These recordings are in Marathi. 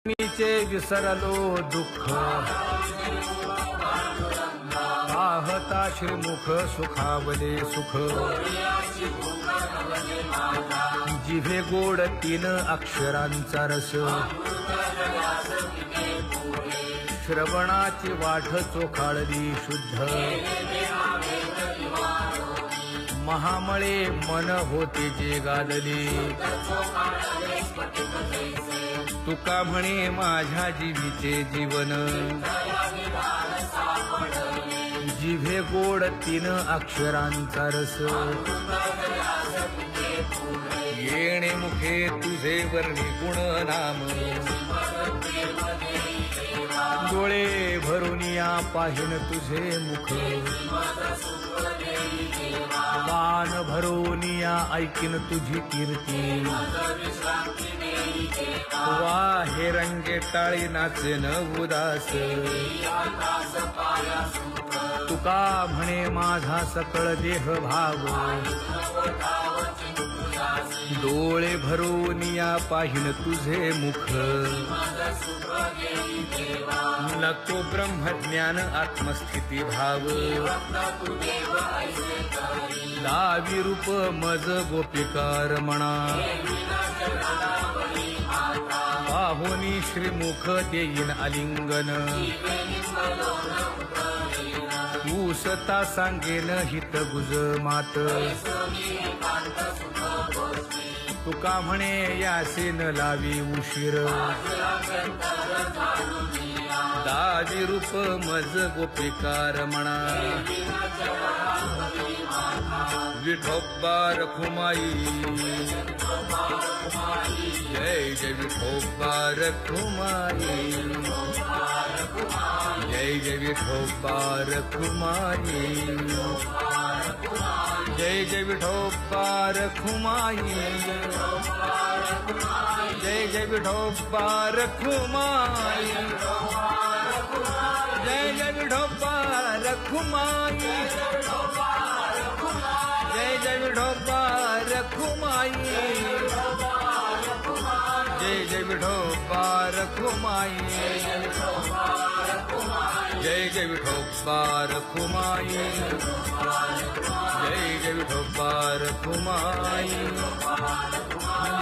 मीचे विसरलो दुःख पाहता श्रीमुख सुखावले सुख जिभे गोड 3 अक्षरांचा रस श्रवणाची वाट चोखाळली शुद्ध महामळे मन होते जे गादले तुका म्हणे माझ्या जीवीचे जीवन जिभे गोड 3 अक्षरांचा रस येणे मुखे तुझे वर्णी गुण नाम डोळे भरून या पाहिन तुझे मुख कान भरून या ऐकिन तुझी कीर्ती वाहे रंगे टाळी नाचेन उदास तुका म्हणे माझा सकळ देह भाव डोळे भरून या पाहिन तुझे मुख नको ब्रह्मज्ञान आत्मस्थिती भाव दावी रूप मज गोपिकार म्हणा पाहुनी श्रीमुख देईन आलिंगन तू सता सांगेन हित गुज मात तुका म्हणे यासेन लावी उशीर दावी रूप मज गोपिकार म्हणा विठोबा रखुमाई जय जय विठोबा रखुमाई जय जय विठोबा रखुमाई जय जय विठोबा रखुमाई जय जय विठोबा रखुमाई जय जय विठोबा रखुमाई जय जय विठोबा रखुमाई जय जय विठोबा रखुमाई जय जय विठोबा रखुमाई जय जय विठोबा रखुमाई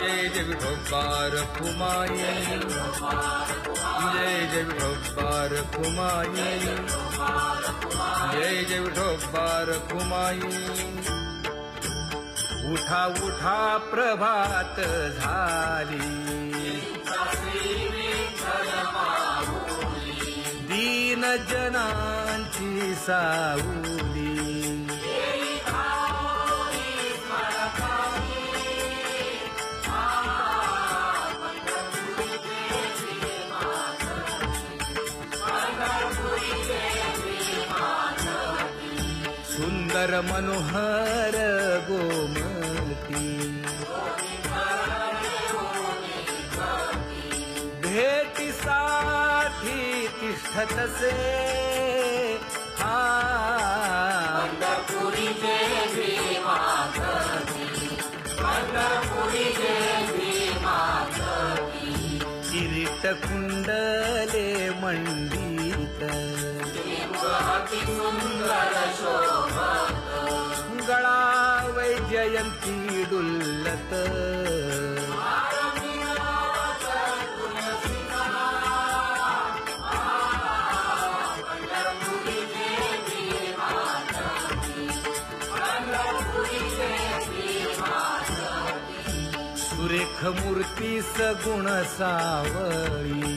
जय जय विठोबा रखुमाई जय जय विठोबा रखुमाई जय जय विठोबा रखुमाई उठा उठा प्रभात झाली दीन जनांची सावली सुंदर मनोहर गोमती भेटीसाठी तिष्ठतसे किरीट कुंडले मंडित गळा वैजयंती डुल्लत सुरेख मूर्ती सगुण सावळी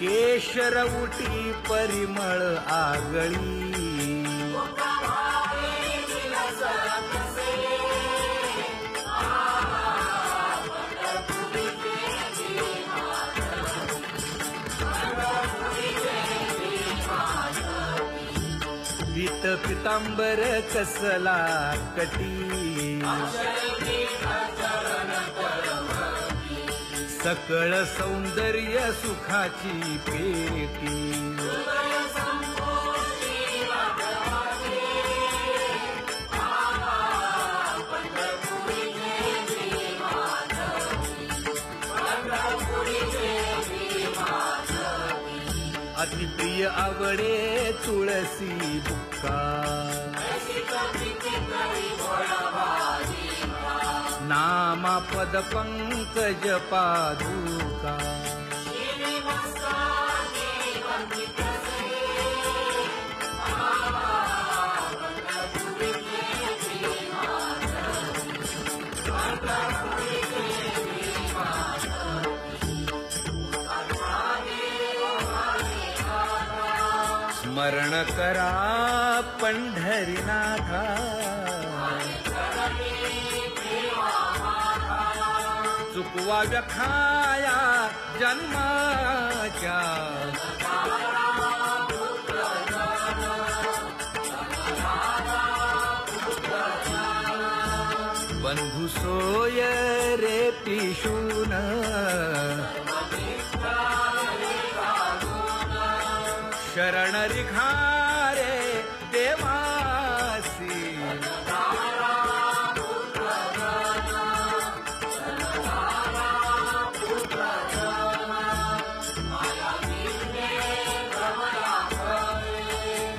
केशर उटी परिमळ आगळी पीत पितांबर कसला कटी सकळ सौंदर्य सुखाची पेटी अति प्रिय आवडे तुळसी बुक्का नामा पद पंकज पादुका स्मरण करा पंढरीनाथा चुकवा व्यखाया जन्माच्या बंधू सोय रे पिशून शरण रिघारे देवासी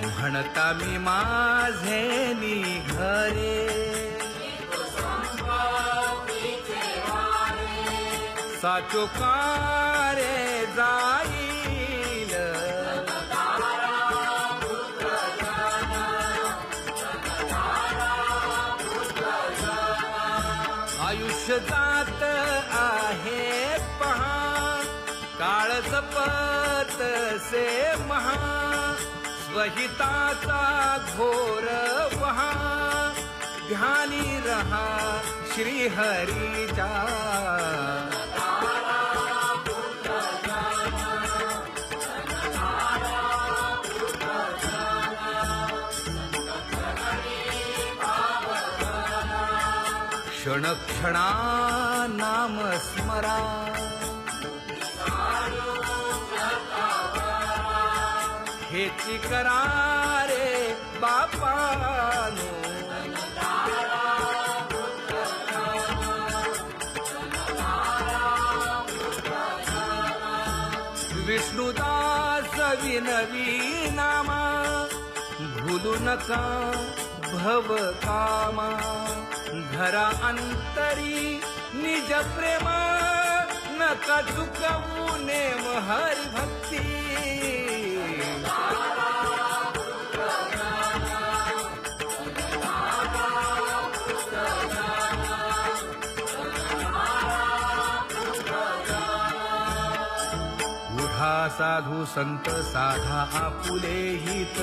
म्हणता मी माझे निघरे साचो कारे जाईल आयुष्य जात आहे पहा काळ जपत से महा स्वहिताचा घोर वहा ध्यानी रहा श्रीहरीचा क्षण क्षणा नाम स्मरा हेची करारे बापानो विष्णुदास विनवी नामा भूलू नका भव कामा धरा अंतरी निज प्रेम नका चुकवू नेम हरि भक्ती उठा साधू संत साधा आपुले हित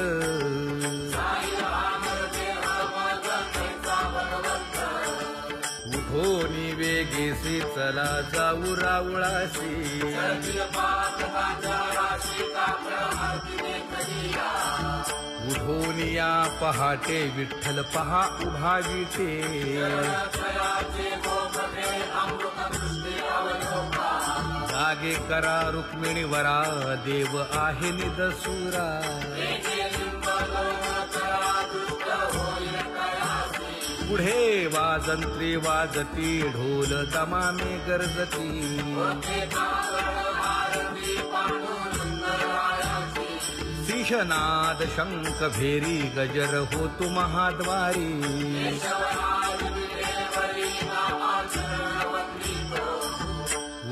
उठोनी वेगेसी चला जाऊ रावळासी उठोनी या पहाटे विठ्ठल पहा उभा विटे जागे करा रुक्मिणी वरा देव आहे निदसुरा पुढे वाजंत्री वाजती ढोल दमामे गरजती शिशनाद शंख भेरी गजर होतु महाद्वारी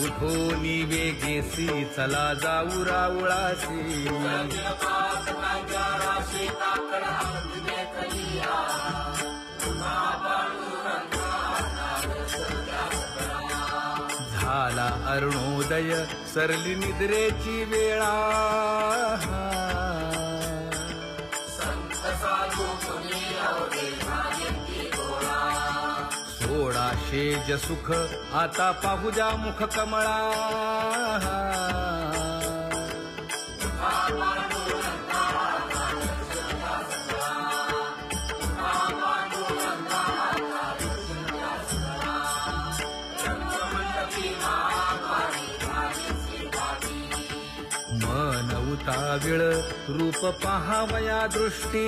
उठोनी वेगेसी चला जाऊ रावळासी झाला अरुणोदय सरली निद्रेची वेळा सोडा शेज सुख आता पाहू जा मुख कमळा मन उताविळ रूप पहावया दृष्टी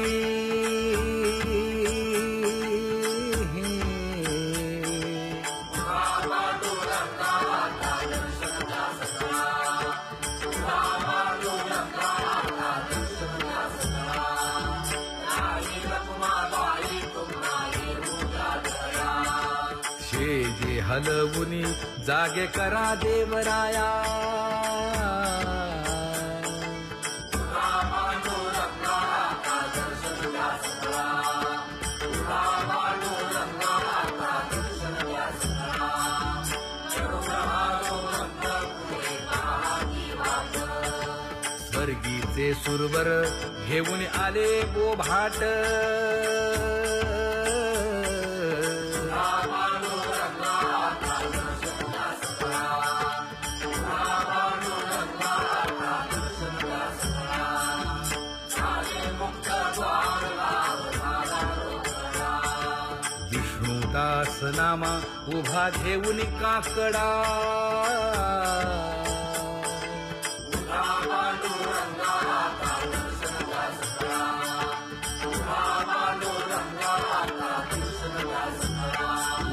हलवुनी जागे करा देवराया. स्वर्गीचे सुरवर घेऊन आले बोभाट. विष्णुदास नामा उभा घेऊन काकडा.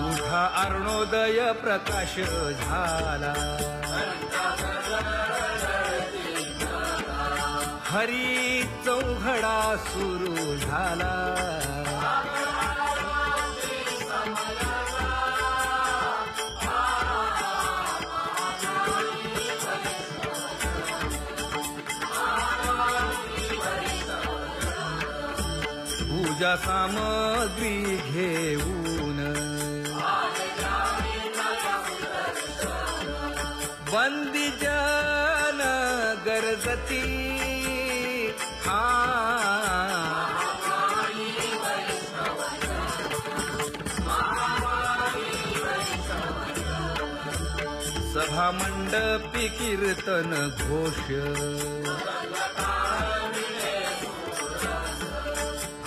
उठा अरुणोदय प्रकाश झाला. हरी चौघडा सुरू झाला. पूजा सामग्री घेऊन बंदी जन गरजती. सभा मंडपी कीर्तन घोष.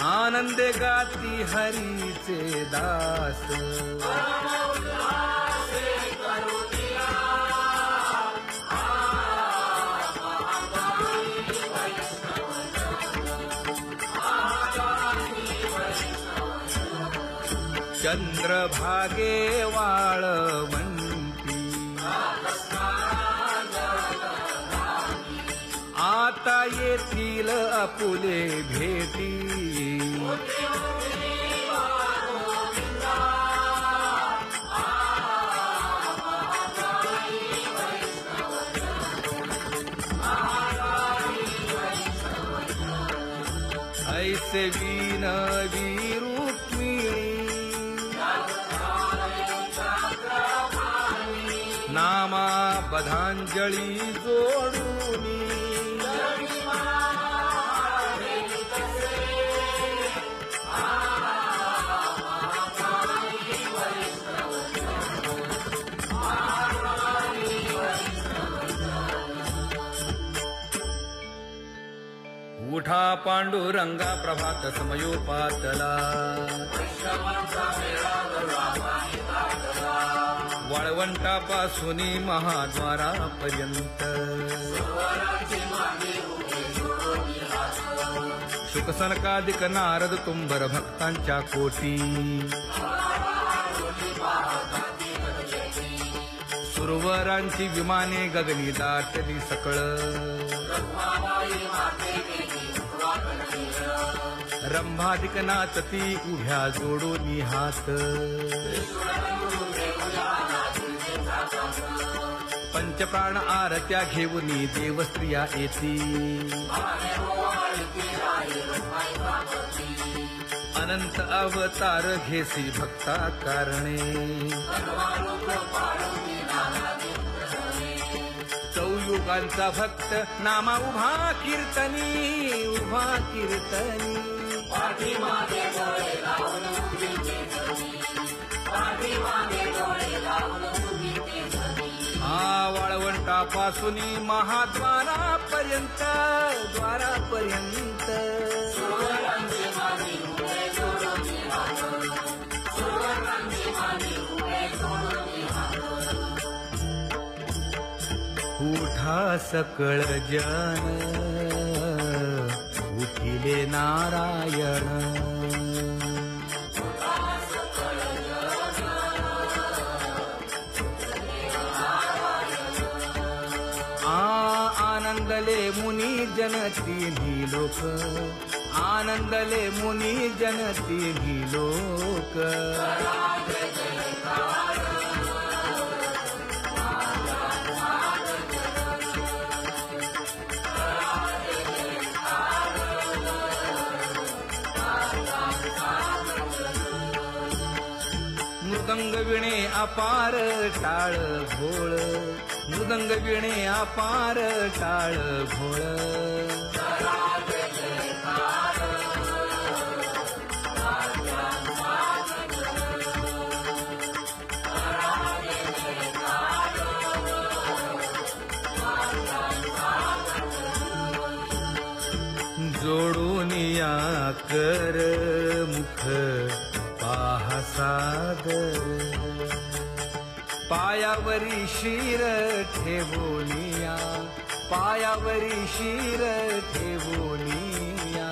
आनंदे गाती हरीचे दास. चंद्रभागे वाळवंती आता येतील आपुले भेटी. ऐसे विनवी रुक्मिणी नामा बधांजळी जोडूनी. उठा पांडुरंगा प्रभात समयोपातला. वाळवंटापासून महाद्वारापर्यंत शुकसनकादिक नारद तुंबर भक्तांच्या कोटी. सुरवरांची विमाने गगनी दाटली सकळ. रंभादिक नाचती उभ्या जोडून हात. पंचप्राण आरत्या घेऊनी देवस्त्रिया येती. अनंत अवतार घेसी भक्ता कारणे. चौयुगांचा भक्त नामा उभा कीर्तनी. उभा कीर्तनी. वाळवंटापासून महाद्वारापर्यंत. द्वारापर्यंत उठा सकळ जन उठिले नारायण. आनंदले मुनी जन तिन्ही लोक. आनंदले मुनी जन तिन्ही लोक. विणे अपार टाळ भोळ, मृदंग विणे अपार टाळ भोळ. जोडून या कर मुख पाहा सादर, पायावरी शिर ठेवोनिया, पायावरी शिर ठेवोनिया.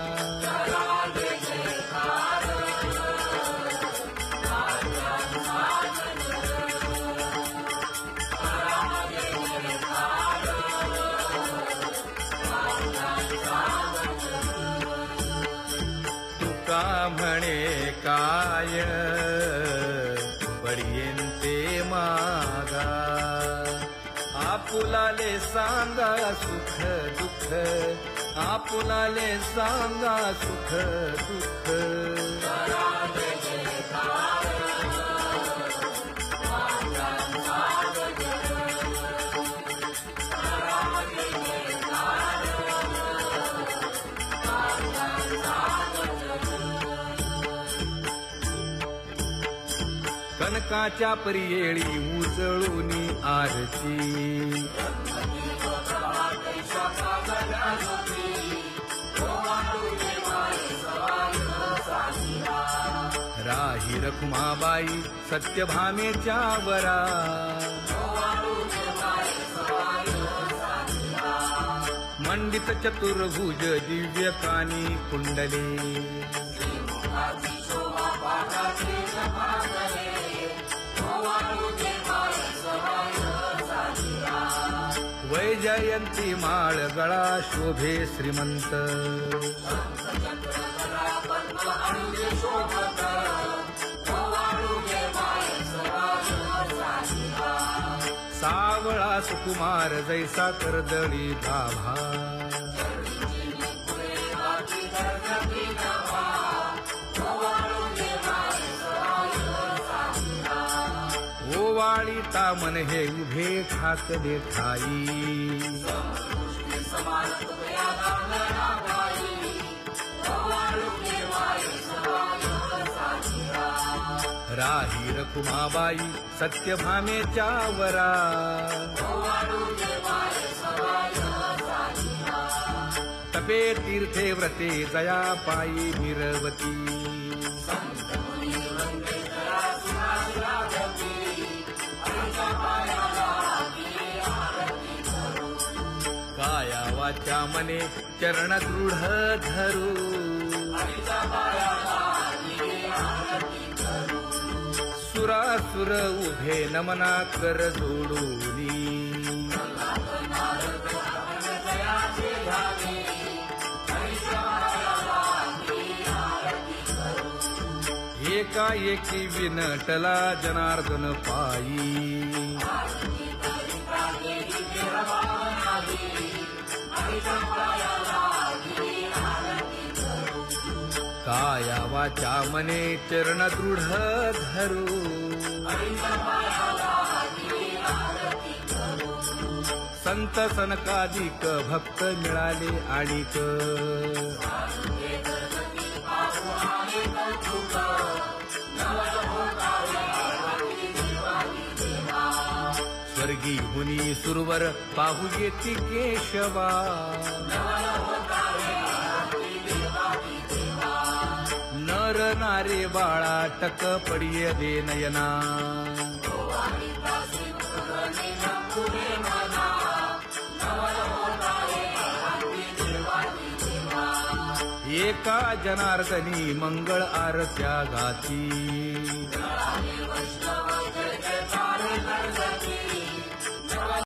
तुका म्हणे काय पडियेंते मागा, आपुलाले सांगा सुख दुःख, आपुलाले सांगा सुख दुःख. कनकाच्या परियेळी उजळूनी आरती, राही रखुमाबाई सत्यभामेच्या वरा, मंडित चतुर्भुज दिव्य कानी कुंडले, वैजयंती माळ गळा शोभे श्रीमंत, सावळा सुकुमार जैसा कर्दळी गाभा, ओवाळी तामन हे उभे ठाकले ठाई, राही रखुमाबाई सत्यभामेच्या वरा, तपे तीर्थे व्रते जया पायी निरवती, काया वाचा मने चरण दृढ धरू, सुरासुर उभे नमना कर जोडूनी, एकाएकी विनटला जनार्दन पायी, काया वाचा मने चरण दृढ धरू, संत सनकादिक भक्त मिळाले आणिक, स्वर्गी हुनी सुरवर पाहू येती केशवा, नर नारे बाळा टक पडिये दे नयना, एका जनार्दनी मंगळ आरत्या गाती.